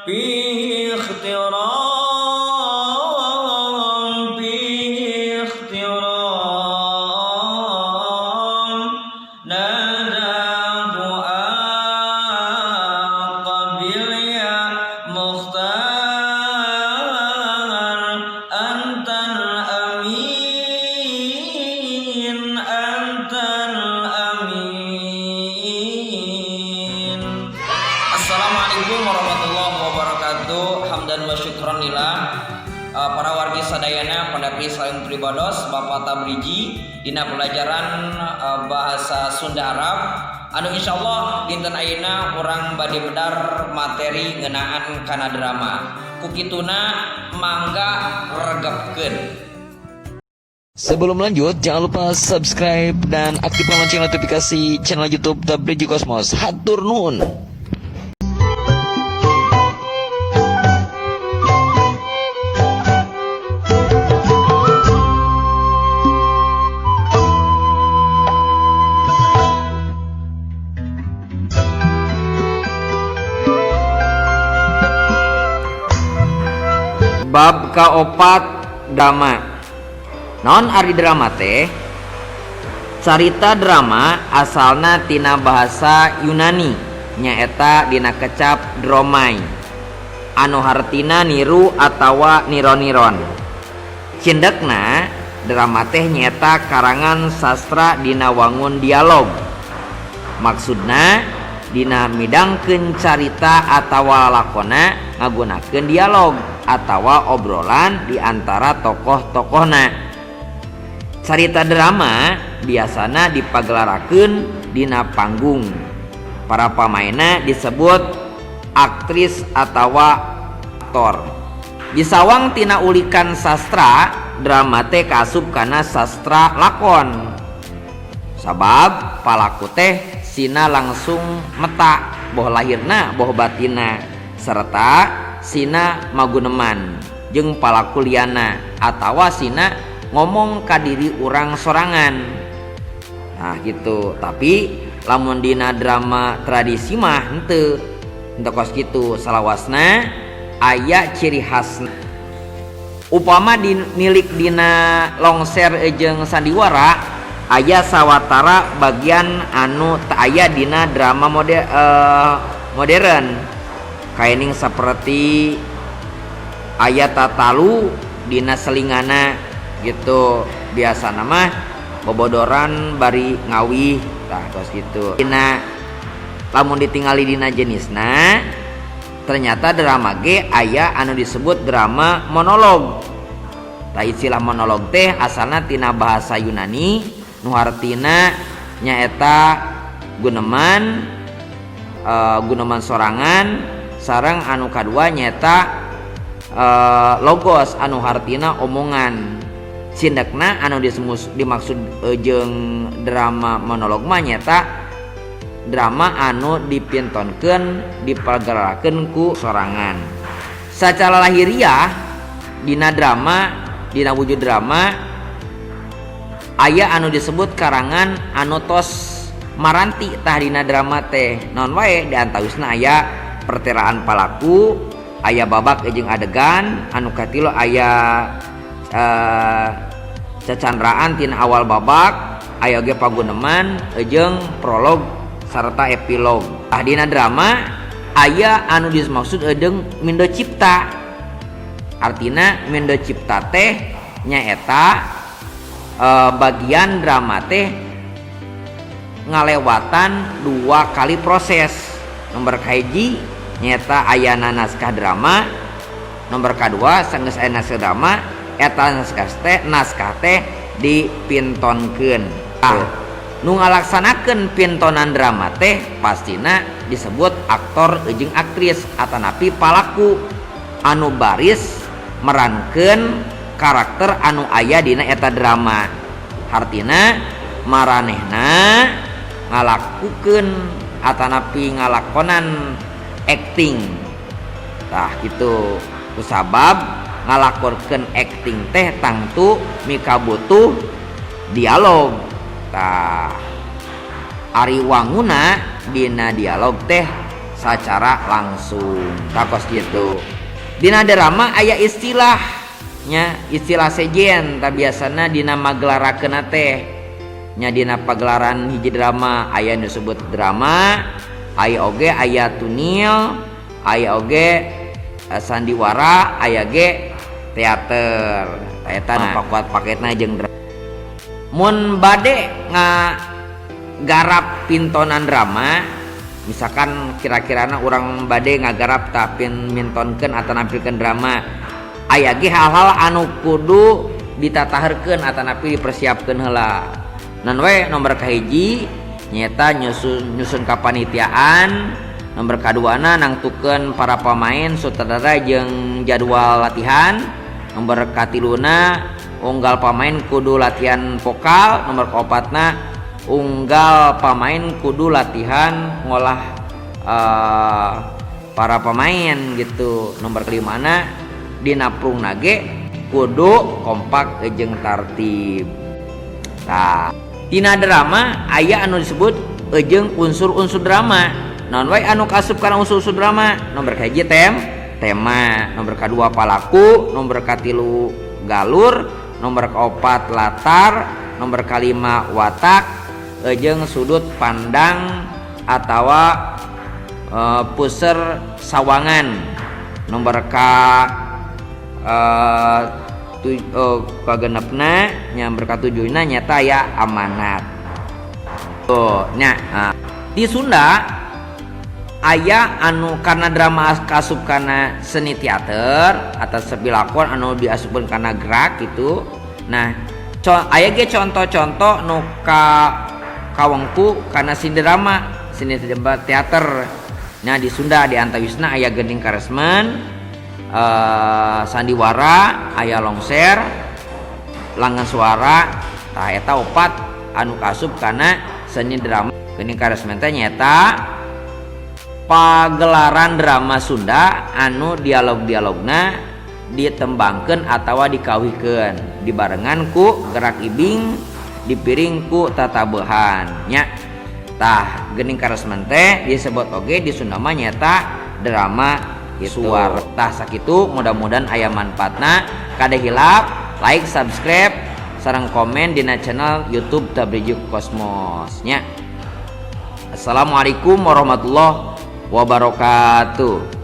فيه اخترام فيه اخترام ناداه أقبل يا مختار أنت الأمين أنت الأمين. Assalamualaikum warahmatullahi wabarakatuh. Hamdan wa syukran lillah. Para wargi sadayana pendaki saling pribados Bapak Tabriji dina pelajaran bahasa Sunda Arab anu insyaallah dinten ayeuna urang bade bedar materi ngeunaan kana drama. Kukituna mangga regepkeun. Sebelum lanjut, jangan lupa subscribe dan aktifkan lonceng notifikasi channel YouTube Tabriji Kosmos. Hatur nuhun. Bab kaopat drama. Naon ari drama teh? Carita drama asalna tina bahasa Yunani nyaeta dina kecap dromai anu hartina niru atawa niron-niron. Cindekna drama teh nyaeta karangan sastra dina wangun dialog. Maksudna dina midangkeun carita atawa lakona ngagunakeun dialog atawa obrolan di antara tokoh-tokohna. Carita drama biasana dipagelarakeun dina panggung. Para pamainna disebut aktris atawa aktor. Disawang tina ulikan sastra, drama teh kaasup kana sastra lakon. Sabab palaku teh sina langsung meta boh lahirna boh batina serta sina maguneman jeung palaku liana atawa sina ngomong ka diri urang sorangan. Nah gitu. Tapi lamun dina drama tradisi mah henteu kos kitu, salawasna aya ciri khasna. Upama nilik dina longser jeung sandiwara aya sawatara bagian anu teu aya dina drama modern. Kaening saperti aya tatalu dina selingana gitu. Biasa mah bobodoran bari ngawih tah tos kitu. Dina lamun ditingali dina jenisna ternyata drama ge aya anu disebut drama monolog. Tah istilah monolog teh asalna tina bahasa Yunani nu hartina nyaeta guneman sorangan sareng anu kadua nyaeta logos anu hartina omongan. Cindekna anu dimaksud jeung drama monolog mah nyaeta drama anu dipintonkeun dipagelarakeun ku sorangan. Sacara lahiriah dina wujud drama aya anu disebut karangan anu tos maranti tah dina drama teh. Naon wae diantawisna aya perteraan palaku, aya babak jeung adegan, anu katilu aya cacandraan tina awal babak, aya ge paguneman jeung prolog sarta epilog. Tah dina drama aya anu dimaksud jeung mindo cipta. Artina mindo cipta teh nyaeta bagian drama teh ngalewatan 2 kali proses. Nomor kahiji nyaeta ayana naskah drama, nomor kedua sanggeus aya naskah drama eta naskah teh dipintonkeun. Nu ngalaksanakeun pintonan drama teh pastina disebut aktor jeung aktris atanapi palaku anu baris merankeun karakter anu aya dina eta drama. Hartina maranehna ngalakukeun atanapi ngalakonan acting. Tah gitu. Kusabab ngalakorkeun acting teh tangtu mika butuh dialog. Tah ari wanguna dina dialog teh secara langsung takos gitu. Dina drama aya istilahnya, istilah sejen tak biasana dina magelarakeun teh nya. Dina pagelaran hiji drama aya nu disebut drama, aya oge aya tunil, aya oge sandiwara, aya ge teater. Eta nu pakuat paketna jeung drama. Mun bade ngagarap pintonan drama, misalkan kira-kirana urang bade ngagarap tapi mintonkeun atau nampilkeun drama, aya ge hal-hal anu kudu ditataharkeun atau napi dipersiapkeun heula. Nan we nomor kahiji nyata nyusun kapanitiaan, nomor kaduana nangtukeun para pemain, sutradara jeung jadwal latihan, nomor katiluna unggal pemain kudu latihan vokal, nomor keopatna unggal pemain kudu latihan ngolah para pemain gitu. Nomor kelimana dina prung nage kudu kompak jeung tartib. Tah dina drama aya anu disebut jeung unsur-unsur drama. Naon wae anu kasup kana unsur-unsur drama? Nomor kahiji tema, nomor kedua palaku, nomor katilu galur, nomor keopat latar, nomor kalima watak jeung sudut pandang atawa puser sawangan. Nomor kagenepna nyamber katujuna nyata ya amanat. Nya di Sunda aya anu karena drama kasup kana seni teater atau sebilakon anu diasupkeun kana gerak gitu. Nah aya ge contoh-contoh nu kawengku kana seni drama, seni teater. Nah di Sunda di antawisna aya Gending Karesmen, sandiwara, aya longser, langan suara. Tah eta opat anu kasup kana seni drama. Gending Karesmen teh nyata pagelaran drama Sunda anu dialog-dialogna ditembangkeun atawa dikawihkeun dibarengan ku gerak ibing, dipiring ku tatabehan nya. Tah Gending Karesmen teh disebut oge di Sunda mah nyata drama suar. Tah sakitu mudah-mudahan aya manfaatna. Kada hilap like, subscribe sareng komen dina channel YouTube WJ Cosmos nya. Assalamualaikum warahmatullahi wabarakatuh.